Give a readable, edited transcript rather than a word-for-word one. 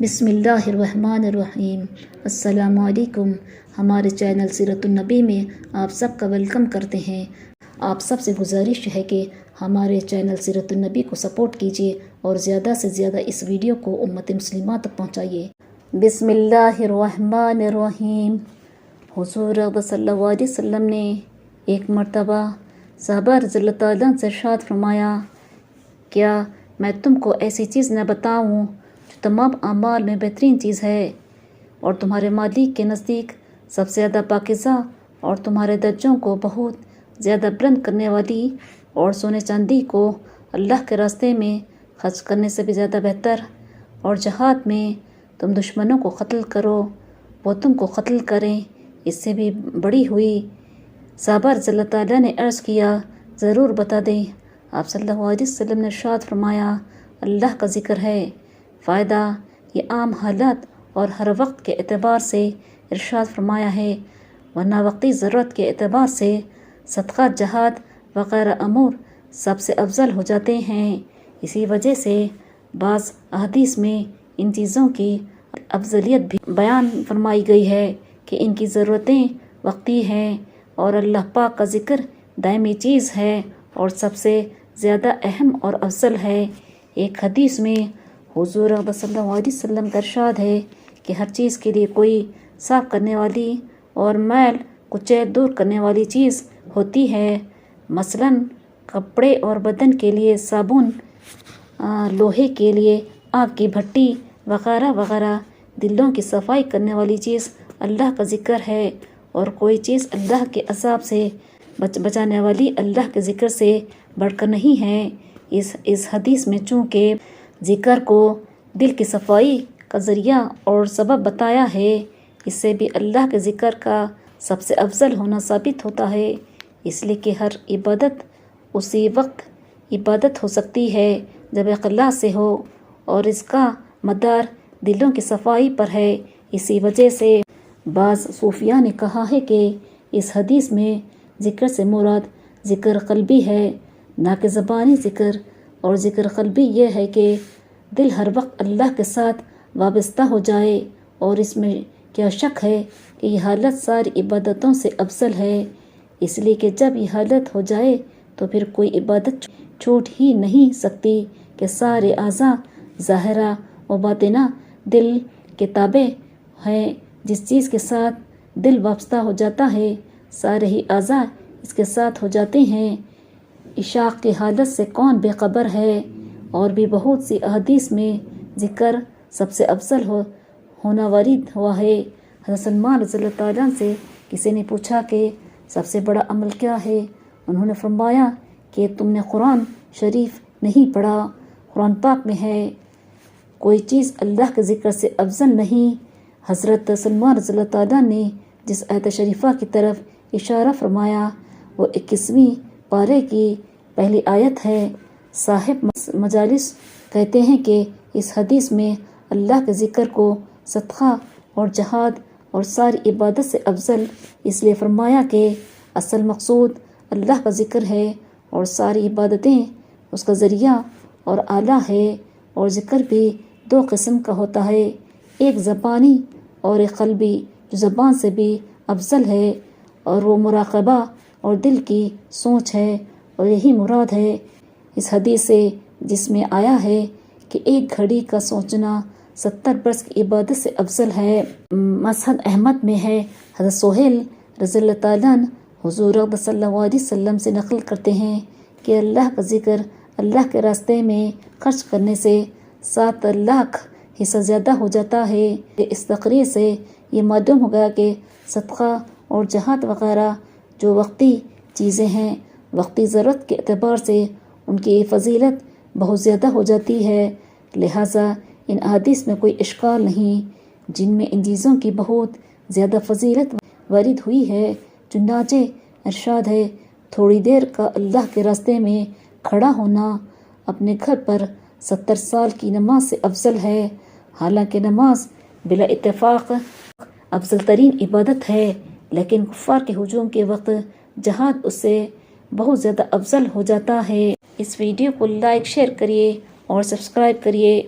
بسم اللہ الرحمن الرحیم۔ السلام علیکم۔ ہمارے چینل سیرت النبی میں آپ سب کا ویلکم کرتے ہیں۔ آپ سب سے گزارش ہے کہ ہمارے چینل سیرت النبی کو سپورٹ کیجیے اور زیادہ سے زیادہ اس ویڈیو کو امت مسلمہ تک پہنچائیے۔ بسم اللہ الرحمن الرحیم۔ حضور صلی اللہ علیہ وسلم نے ایک مرتبہ صحابہ رضی اللہ تعالیٰ سے ارشاد فرمایا، کیا میں تم کو ایسی چیز نہ بتاؤں جو تمام اعمال میں بہترین چیز ہے اور تمہارے مالک کے نزدیک سب سے زیادہ پاکیزہ اور تمہارے درجوں کو بہت زیادہ بلند کرنے والی، اور سونے چاندی کو اللہ کے راستے میں خرچ کرنے سے بھی زیادہ بہتر، اور جہاد میں تم دشمنوں کو قتل کرو وہ تم کو قتل کریں اس سے بھی بڑی ہوئی۔ صحابہ رضی اللہ تعالیٰ نے عرض کیا، ضرور بتا دیں۔ آپ صلی اللہ علیہ وسلم نے ارشاد فرمایا، اللہ کا ذکر ہے۔ فائدہ، یہ عام حالات اور ہر وقت کے اعتبار سے ارشاد فرمایا ہے، ورنہ وقتی ضرورت کے اعتبار سے صدقہ، جہاد وغیرہ امور سب سے افضل ہو جاتے ہیں۔ اسی وجہ سے بعض احادیث میں ان چیزوں کی افضلیت بھی بیان فرمائی گئی ہے کہ ان کی ضرورتیں وقتی ہیں اور اللہ پاک کا ذکر دائمی چیز ہے اور سب سے زیادہ اہم اور افضل ہے۔ ایک حدیث میں حضور صلی اللہ علیہ وسلم کا ارشاد ہے کہ ہر چیز کے لیے کوئی صاف کرنے والی اور میل کچیل دور کرنے والی چیز ہوتی ہے، مثلاً کپڑے اور بدن کے لیے صابن، لوہے کے لیے آگ کی بھٹی وغیرہ وغیرہ۔ دلوں کی صفائی کرنے والی چیز اللہ کا ذکر ہے، اور کوئی چیز اللہ کے عذاب سے بچانے والی اللہ کے ذکر سے بڑھ کر نہیں ہے۔ اس حدیث میں چونکہ ذکر کو دل کی صفائی کا ذریعہ اور سبب بتایا ہے، اس سے بھی اللہ کے ذکر کا سب سے افضل ہونا ثابت ہوتا ہے، اس لیے کہ ہر عبادت اسی وقت عبادت ہو سکتی ہے جب اخلاص سے ہو، اور اس کا مدار دلوں کی صفائی پر ہے۔ اسی وجہ سے بعض صوفیاء نے کہا ہے کہ اس حدیث میں ذکر سے مراد ذکر قلبی ہے، نہ کہ زبانی ذکر، اور ذکر قلبی یہ ہے کہ دل ہر وقت اللہ کے ساتھ وابستہ ہو جائے، اور اس میں کیا شک ہے کہ یہ حالت ساری عبادتوں سے افضل ہے، اس لیے کہ جب یہ حالت ہو جائے تو پھر کوئی عبادت چھوٹ ہی نہیں سکتی کہ سارے اعضاء ظاہرہ و باطنہ دل کے تابع ہیں۔ جس چیز کے ساتھ دل وابستہ ہو جاتا ہے سارے ہی اعضاء اس کے ساتھ ہو جاتے ہیں۔ عشاق کی حالت سے کون بے خبر ہے؟ اور بھی بہت سی احادیث میں ذکر سب سے افضل ہونا وارد ہوا ہے۔ حضرت سلمان رضی اللہ تعالیٰ سے کسی نے پوچھا کہ سب سے بڑا عمل کیا ہے؟ انہوں نے فرمایا کہ تم نے قرآن شریف نہیں پڑھا، قرآن پاک میں ہے، کوئی چیز اللہ کے ذکر سے افضل نہیں۔ حضرت سلمان رضی اللہ تعالیٰ نے جس آیت شریفہ کی طرف اشارہ فرمایا وہ 21ویں پارے کی پہلی آیت ہے۔ صاحب مجالس کہتے ہیں کہ اس حدیث میں اللہ کے ذکر کو صدقہ اور جہاد اور ساری عبادت سے افضل اس لیے فرمایا کہ اصل مقصود اللہ کا ذکر ہے اور ساری عبادتیں اس کا ذریعہ اور آلہ ہے، اور ذکر بھی دو قسم کا ہوتا ہے، ایک زبانی اور ایک قلبی، جو زبان سے بھی افضل ہے، اور وہ مراقبہ اور دل کی سوچ ہے، اور یہی مراد ہے اس حدیث سے جس میں آیا ہے کہ ایک گھڑی کا سوچنا 70 برس کی عبادت سے افضل ہے۔ مسند احمد میں ہے، حضرت سہیل رضی اللہ تعالیٰ عنہ حضور صلی اللہ علیہ وسلم سے نقل کرتے ہیں کہ اللہ کا ذکر اللہ کے راستے میں خرچ کرنے سے 7 لاکھ حصہ زیادہ ہو جاتا ہے۔ اس تقریر سے یہ معلوم ہو گیا کہ صدقہ اور جہاد وغیرہ جو وقتی چیزیں ہیں، وقتی ضرورت کے اعتبار سے ان کی فضیلت بہت زیادہ ہو جاتی ہے، لہٰذا ان احادیث میں کوئی اشکال نہیں جن میں ان چیزوں کی بہت زیادہ فضیلت وارد ہوئی ہے۔ چنانچہ ارشاد ہے، تھوڑی دیر کا اللہ کے راستے میں کھڑا ہونا اپنے گھر پر 70 سال کی نماز سے افضل ہے۔ حالانکہ نماز بلا اتفاق افضل ترین عبادت ہے، لیکن کفار کے ہجوم کے وقت جہاد اس سے بہت زیادہ افضل ہو جاتا ہے۔ اس ویڈیو کو لائک، شیئر کریے اور سبسکرائب کریے۔